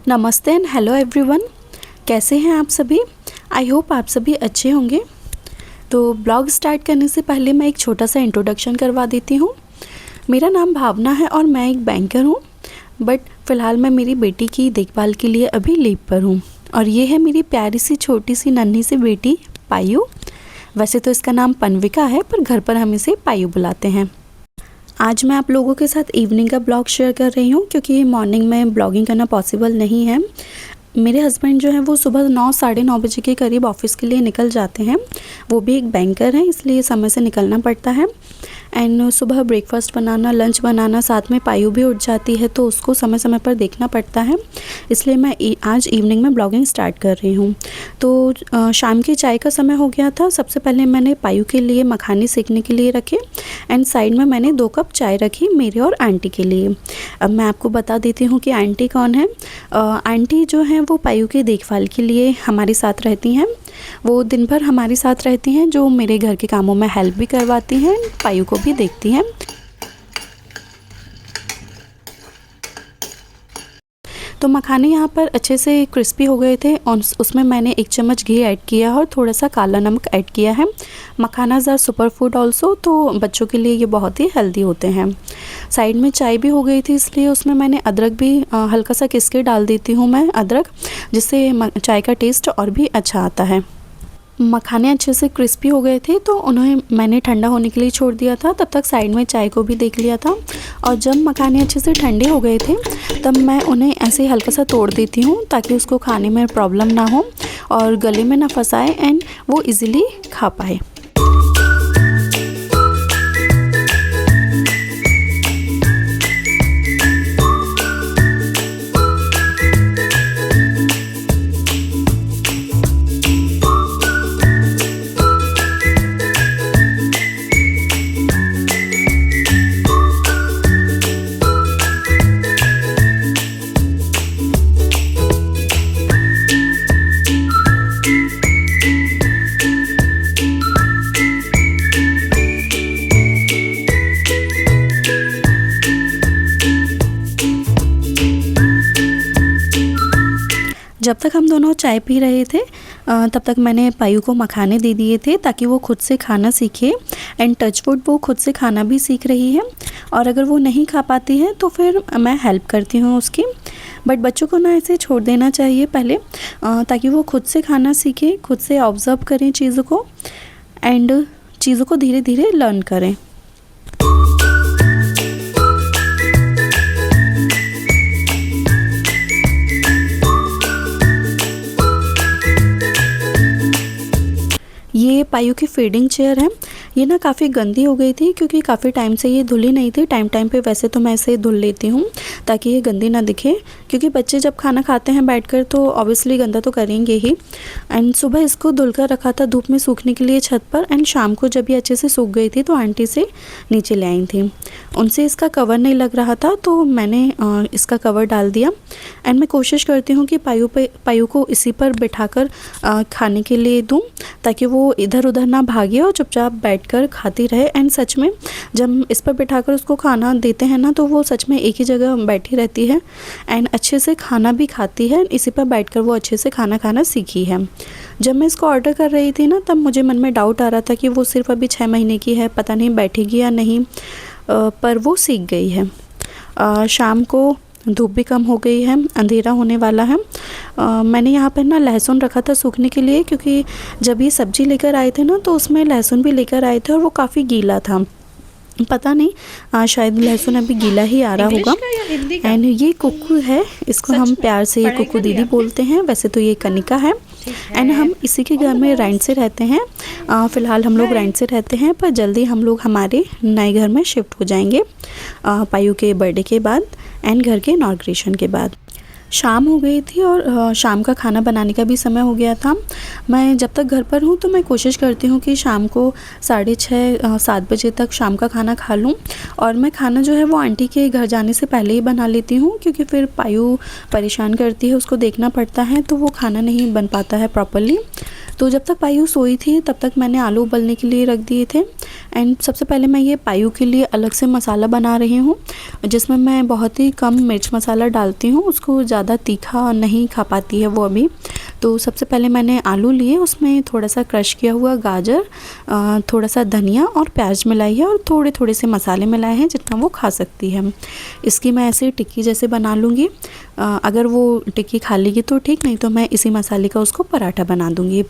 नमस्ते and hello everyone, कैसे हैं आप सभी। आई होप आप सभी अच्छे होंगे। तो ब्लॉग स्टार्ट करने से पहले मैं एक छोटा सा इंट्रोडक्शन करवा देती हूँ। मेरा नाम भावना है और मैं एक बैंकर हूँ, बट फ़िलहाल मैं मेरी बेटी की देखभाल के लिए अभी लीव पर हूँ। और ये है मेरी प्यारी सी छोटी सी नन्ही सी बेटी पायु। वैसे तो इसका नाम पनविका है, पर घर पर हम इसे पायु बुलाते हैं। आज मैं आप लोगों के साथ इवनिंग का ब्लॉग शेयर कर रही हूँ, क्योंकि मॉर्निंग में ब्लॉगिंग करना पॉसिबल नहीं है। मेरे हस्बैंड जो हैं वो सुबह 9 साढ़े 9 बजे के करीब ऑफिस के लिए निकल जाते हैं। वो भी एक बैंकर हैं, इसलिए समय से निकलना पड़ता है। एंड सुबह ब्रेकफास्ट बनाना, लंच बनाना, साथ में पायु भी उठ जाती है, तो उसको समय समय पर देखना पड़ता है। इसलिए मैं आज इवनिंग में ब्लॉगिंग स्टार्ट कर रही हूँ। तो शाम की चाय का समय हो गया था। सबसे पहले मैंने पायु के लिए मखाने सेकने के लिए रखे एंड साइड में मैंने 2 कप चाय रखी मेरे और आंटी के लिए। अब मैं आपको बता देती हूँ कि आंटी कौन है। आंटी जो हैं वो पायु की देखभाल के लिए हमारे साथ रहती हैं। वो दिन भर हमारे साथ रहती हैं, जो मेरे घर के कामों में हेल्प भी करवाती हैं, पायु को भी देखती हैं। तो मखाने यहाँ पर अच्छे से क्रिस्पी हो गए थे और उसमें मैंने 1 चम्मच घी ऐड किया और थोड़ा सा काला नमक ऐड किया है। मखानाज़ आर सुपर फूड ऑल्सो, तो बच्चों के लिए ये बहुत ही हेल्दी होते हैं। साइड में चाय भी हो गई थी, इसलिए उसमें मैंने अदरक भी हल्का सा घिस के डाल देती हूँ मैं अदरक, जिससे चाय का टेस्ट और भी अच्छा आता है। मखाने अच्छे से क्रिस्पी हो गए थे, तो उन्हें मैंने ठंडा होने के लिए छोड़ दिया था। तब तक साइड में चाय को भी देख लिया था। और जब मखाने अच्छे से ठंडे हो गए थे, तब मैं उन्हें ऐसे हल्का सा तोड़ देती हूँ, ताकि उसको खाने में प्रॉब्लम ना हो और गले में ना फंसाए एंड वो इजीली खा पाए। जब तक हम दोनों चाय पी रहे थे, तब तक मैंने पायु को मखाने दे दिए थे, ताकि वो खुद से खाना सीखे। एंड टचवुड वो खुद से खाना भी सीख रही है। और अगर वो नहीं खा पाती है तो फिर मैं हेल्प करती हूँ उसकी। बट बच्चों को ना ऐसे छोड़ देना चाहिए पहले, ताकि वो खुद से खाना सीखे, खुद से ऑब्ज़र्व करें चीज़ों को एंड चीज़ों को धीरे धीरे लर्न करें। ये पायु की फीडिंग चेयर है। ये ना काफ़ी गंदी हो गई थी, क्योंकि काफ़ी टाइम से ये धुली नहीं थी। टाइम टाइम पे वैसे तो मैं इसे धुल लेती हूँ, ताकि ये गंदी ना दिखे, क्योंकि बच्चे जब खाना खाते हैं बैठकर तो ऑब्वियसली गंदा तो करेंगे ही। एंड सुबह इसको धुल कर रखा था धूप में सूखने के लिए छत पर। एंड शाम को जब ये अच्छे से सूख गई थी, तो आंटी से नीचे ले आई थी। उनसे इसका कवर नहीं लग रहा था, तो मैंने इसका कवर डाल दिया। एंड मैं कोशिश करती हूँ कि पायु को इसी पर बिठाकर खाने के लिए दूँ, ताकि वो इधर उधर ना भागे और चुपचाप बैठकर खाती रहे। एंड सच में जब इस पर बिठाकर उसको खाना देते हैं ना, तो वो सच में एक ही जगह बैठी रहती है एंड अच्छे से खाना भी खाती है। इसी पर बैठकर वो अच्छे से खाना खाना सीखी है। जब मैं इसको ऑर्डर कर रही थी ना, तब मुझे मन में डाउट आ रहा था कि वो सिर्फ अभी 6 महीने की है, पता नहीं बैठेगी या नहीं, पर वो सीख गई है। शाम को धूप भी कम हो गई है, अंधेरा होने वाला है। मैंने यहाँ पर ना लहसुन रखा था सूखने के लिए, क्योंकि जब ये सब्ज़ी लेकर आए थे ना, तो उसमें लहसुन भी लेकर आए थे और वो काफ़ी गीला था। पता नहीं, शायद लहसुन अभी गीला ही आ रहा होगा। एंड ये कुक्कू है, इसको हम प्यार से कुक्कू दीदी बोलते हैं। वैसे तो ये कनिका है। एंड हम इसी के घर में रेंट से रहते हैं। फ़िलहाल हम लोग रेंट से रहते हैं, पर जल्दी हम लोग हमारे नए घर में शिफ्ट हो जाएंगे पायु के बर्थडे के बाद एंड घर के इनॉग्रेशन के बाद। शाम हो गई थी और शाम का खाना बनाने का भी समय हो गया था। मैं जब तक घर पर हूँ तो मैं कोशिश करती हूँ कि शाम को 6:30 7 बजे तक शाम का खाना खा लूँ। और मैं खाना जो है वो आंटी के घर जाने से पहले ही बना लेती हूँ, क्योंकि फिर पायु परेशान करती है, उसको देखना पड़ता है, तो वो खाना नहीं बन पाता है प्रॉपर्ली। तो जब तक पायु सोई थी तब तक मैंने आलू उबलने के लिए रख दिए थे। एंड सबसे पहले मैं ये पायु के लिए अलग से मसाला बना रही हूँ, जिसमें मैं बहुत ही कम मिर्च मसाला डालती हूँ, उसको ज़्यादा तीखा नहीं खा पाती है वो अभी। तो सबसे पहले मैंने आलू लिए, उसमें थोड़ा सा क्रश किया हुआ गाजर, थोड़ा सा धनिया और प्याज मिलाई है, और थोड़े थोड़े से मसाले मिलाए हैं जितना वो खा सकती है। इसकी मैं ऐसे टिक्की जैसे बना लूँगी। अगर वो टिक्की खा लेगी तो ठीक, नहीं तो मैं इसी मसाले का उसको पराठा बना दूँगी।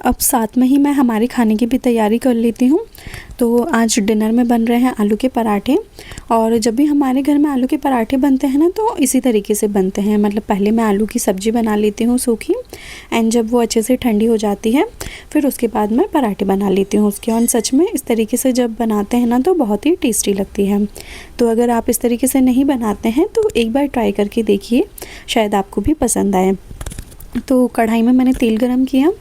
अब साथ में ही मैं हमारे खाने की भी तैयारी कर लेती हूँ। तो आज डिनर में बन रहे हैं आलू के पराठे। और जब भी हमारे घर में आलू के पराठे बनते हैं ना, तो इसी तरीके से बनते हैं। मतलब पहले मैं आलू की सब्ज़ी बना लेती हूँ सूखी, एंड जब वो अच्छे से ठंडी हो जाती है फिर उसके बाद मैं पराठे बना लेती हूँ उसके। और सच में इस तरीके से जब बनाते हैं ना तो बहुत ही टेस्टी लगती है। तो अगर आप इस तरीके से नहीं बनाते हैं तो एक बार ट्राई करके देखिए, शायद आपको भी पसंद आए। तो कढ़ाई में मैंने तेल गरम किया,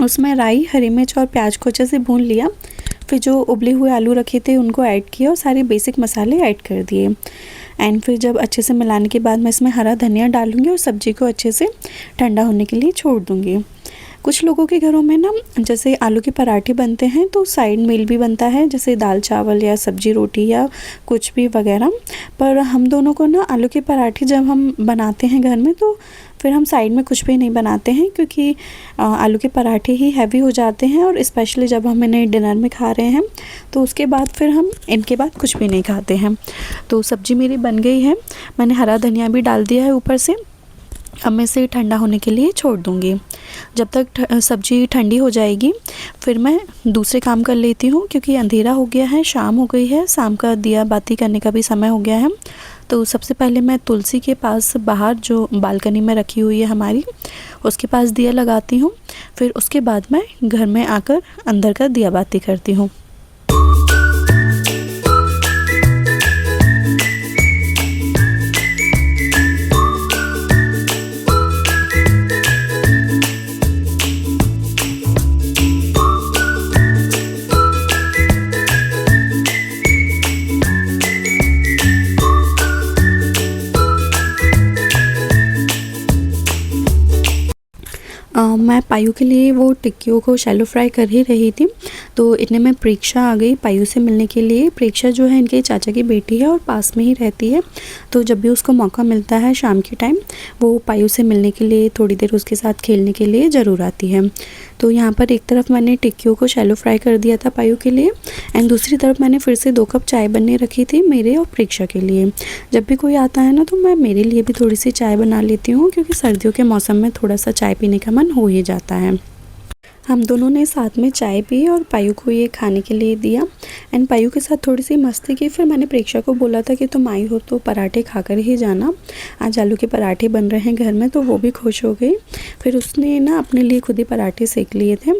उसमें राई, हरी मिर्च और प्याज को अच्छे से भून लिया। फिर जो उबले हुए आलू रखे थे उनको ऐड किया और सारे बेसिक मसाले ऐड कर दिए। एंड फिर जब अच्छे से मिलाने के बाद मैं इसमें हरा धनिया डालूँगी और सब्ज़ी को अच्छे से ठंडा होने के लिए छोड़ दूँगी। कुछ लोगों के घरों में ना जैसे आलू के पराठे बनते हैं तो साइड मील भी बनता है, जैसे दाल चावल या सब्जी रोटी या कुछ भी वगैरह। पर हम दोनों को ना आलू के पराठे जब हम बनाते हैं घर में तो फिर हम साइड में कुछ भी नहीं बनाते हैं, क्योंकि आलू के पराठे ही हैवी हो जाते हैं। और स्पेशली जब हम इन्हें डिनर में खा रहे हैं तो उसके बाद फिर हम इनके बाद कुछ भी नहीं खाते हैं। तो सब्ज़ी मेरी बन गई है, मैंने हरा धनिया भी डाल दिया है ऊपर से। अब मैं इसे ठंडा होने के लिए छोड़ दूँगी। जब तक सब्ज़ी ठंडी हो जाएगी फिर मैं दूसरे काम कर लेती हूँ, क्योंकि अंधेरा हो गया है, शाम हो गई है, शाम का दिया बाती करने का भी समय हो गया है। तो सबसे पहले मैं तुलसी के पास बाहर जो बालकनी में रखी हुई है हमारी, उसके पास दिया लगाती हूँ। फिर उसके बाद मैं घर में आकर अंदर का दिया बाती करती हूँ। मैं पायु के लिए वो टिक्कियों को शैलो फ्राई कर ही रही थी, तो इतने में प्रेक्षा आ गई पायु से मिलने के लिए। प्रेक्षा जो है इनके चाचा की बेटी है और पास में ही रहती है, तो जब भी उसको मौका मिलता है शाम के टाइम वो पायु से मिलने के लिए, थोड़ी देर उसके साथ खेलने के लिए ज़रूर आती है। तो यहाँ पर एक तरफ मैंने टिक्कियों को शैलो फ्राई कर दिया था पायु के लिए, एंड दूसरी तरफ मैंने फिर से 2 कप चाय बनने रखी थी मेरे और प्रेक्षा के लिए। जब भी कोई आता है ना तो मैं मेरे लिए भी थोड़ी सी चाय बना लेती हूँ, क्योंकि सर्दियों के मौसम में थोड़ा सा चाय पीने का मन हो ही जाता है। हम दोनों ने साथ में चाय पी और पायु को ये खाने के लिए दिया, एंड पायु के साथ थोड़ी सी मस्ती की। फिर मैंने प्रेक्षा को बोला था कि तुम आई हो तो पराठे खाकर ही जाना, आज आलू के पराठे बन रहे हैं घर में, तो वो भी खुश हो गई। फिर उसने ना अपने लिए खुद ही पराठे सेक लिए थे।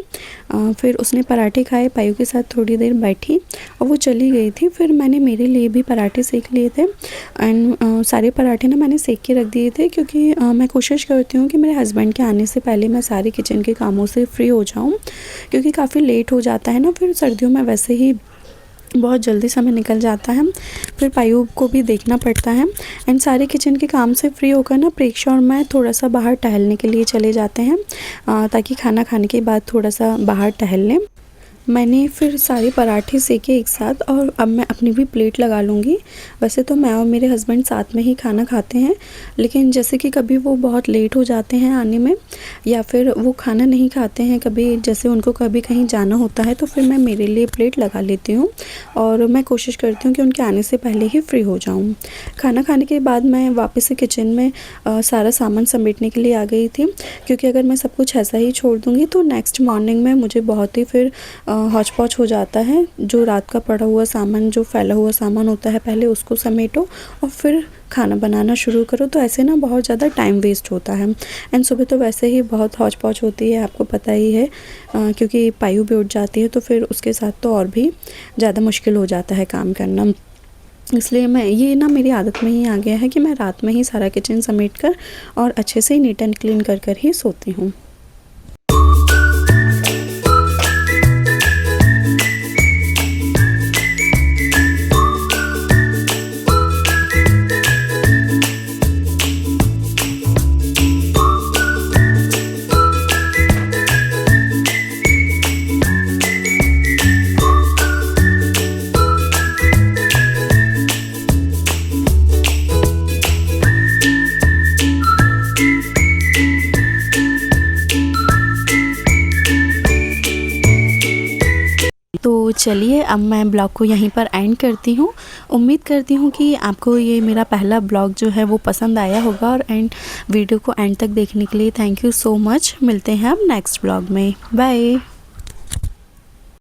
फिर उसने पराठे खाए, पायु के साथ थोड़ी देर बैठी और वो चली गई थी। फिर मैंने मेरे लिए भी पराठे सेक लिए थे, एंड सारे पराठे ना मैंने सेक के रख दिए थे, क्योंकि मैं कोशिश करती हूँ कि मेरे हस्बैंड के आने से पहले मैं सारे किचन के कामों से फ्री हो जाऊँ, क्योंकि काफ़ी लेट हो जाता है ना। फिर सर्दियों में वैसे ही बहुत जल्दी समय निकल जाता है। फिर पायु को भी देखना पड़ता है। एंड सारे किचन के काम से फ्री होकर ना प्रेक्षा और मैं थोड़ा सा बाहर टहलने के लिए चले जाते हैं, ताकि खाना खाने के बाद थोड़ा सा बाहर टहल लें। मैंने फिर सारे पराठे सेके एक साथ और अब मैं अपनी भी प्लेट लगा लूँगी। वैसे तो मैं और मेरे हस्बैंड साथ में ही खाना खाते हैं, लेकिन जैसे कि कभी वो बहुत लेट हो जाते हैं आने में या फिर वो खाना नहीं खाते हैं, कभी जैसे उनको कभी कहीं जाना होता है, तो फिर मैं मेरे लिए प्लेट लगा लेती हूँ और मैं कोशिश करती हूँ कि उनके आने से पहले ही फ्री हो जाऊँ। खाना खाने के बाद मैं वापस से किचन में सारा सामान समेटने के लिए आ गई थी, क्योंकि अगर मैं सब कुछ ऐसा ही छोड़ दूँगी तो नेक्स्ट मॉर्निंग में मुझे बहुत ही फिर हौच पौच हो जाता है। जो रात का पड़ा हुआ सामान, जो फैला हुआ सामान होता है, पहले उसको समेटो और फिर खाना बनाना शुरू करो, तो ऐसे ना बहुत ज़्यादा टाइम वेस्ट होता है। एंड सुबह तो वैसे ही बहुत हौच पौच होती है, आपको पता ही है, क्योंकि पायु भी उठ जाती है, तो फिर उसके साथ तो और भी ज़्यादा मुश्किल हो जाता है काम करना। इसलिए मैं ये ना मेरी आदत में ही आ गया है कि मैं रात में ही सारा किचन समेट कर और अच्छे से नीट एंड क्लीन कर कर ही सोती हूँ। तो चलिए अब मैं ब्लॉग को यहीं पर एंड करती हूँ। उम्मीद करती हूँ कि आपको ये मेरा पहला ब्लॉग जो है वो पसंद आया होगा, और वीडियो को एंड तक देखने के लिए थैंक यू सो मच। मिलते हैं अब नेक्स्ट ब्लॉग में। बाय।